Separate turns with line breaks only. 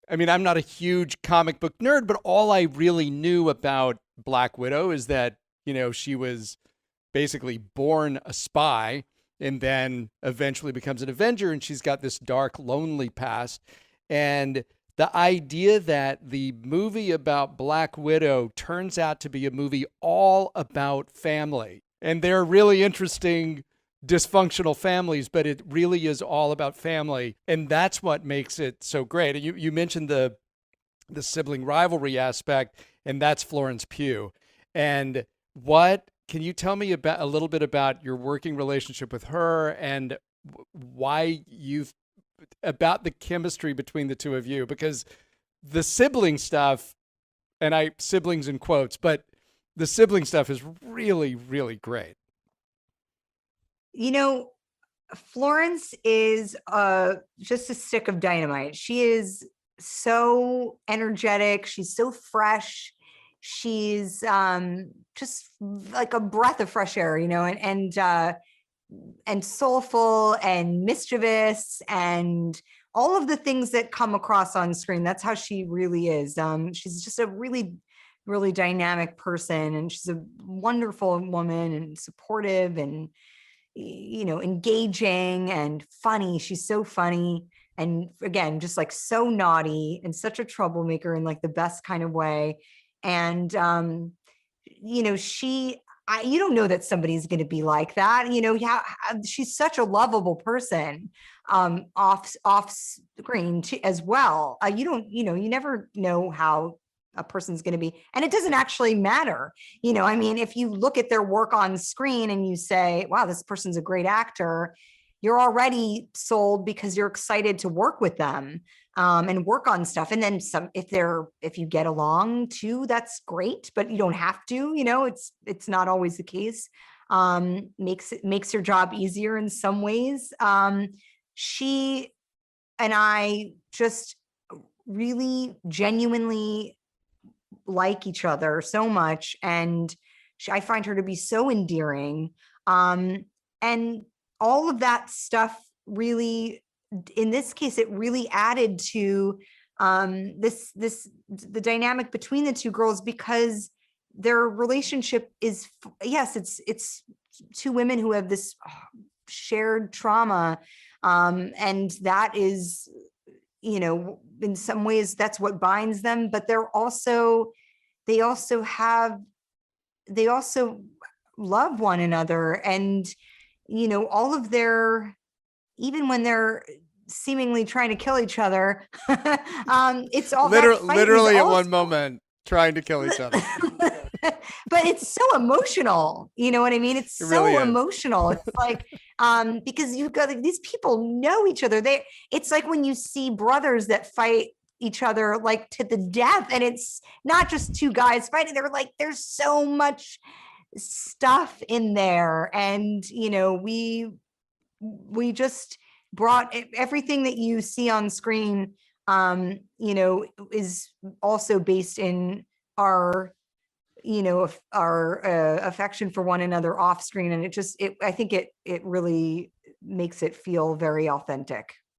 I mean, I'm not a huge comic book nerd, but all I really knew about Black Widow is that, she was basically born a spy and then eventually becomes an Avenger, and she's got this dark, lonely past. And the idea that the movie about Black Widow turns out to be a movie all about family, and they're really interesting dysfunctional families, but it really is all about family. And that's what makes it so great. You mentioned the sibling rivalry aspect, and that's Florence Pugh. And what can you tell me about a little bit about your working relationship with her and why about the chemistry between the two of you? Because the sibling stuff, and siblings in quotes, but the sibling stuff is really, really great.
Florence is just a stick of dynamite. She is so energetic. She's so fresh. She's just like a breath of fresh air, and soulful and mischievous and all of the things that come across on screen. That's how she really is. She's just a really, really dynamic person, and she's a wonderful woman and supportive and, engaging and funny. She's so funny. And again, just like so naughty and such a troublemaker in like the best kind of way. And, you don't know that somebody's going to be like that. She's such a lovable person, off screen as well. You never know how a person's going to be, and it doesn't actually matter. If you look at their work on screen and you say, wow, this person's a great actor, you're already sold because you're excited to work with them, and work on stuff. And then if you get along too, that's great, but you don't have to, it's not always the case. Makes your job easier in some ways. She and I just really genuinely like each other so much. And I find her to be so endearing. And all of that stuff really, in this case, it really added to the dynamic between the two girls, because their relationship is, yes, it's two women who have this shared trauma. And that is, in some ways that's what binds them, but they also love one another. And, all of even when they're seemingly trying to kill each other, it's all
literally at one moment trying to kill each other.
But it's so emotional. You know what I mean? It's so emotional. It's like, because you've got these people know each other. It's like when you see brothers that fight each other like to the death, and it's not just two guys fighting. There's so much stuff in there. And, we just brought everything that you see on screen, is also based in our affection for one another off screen. And I think it really makes it feel very authentic.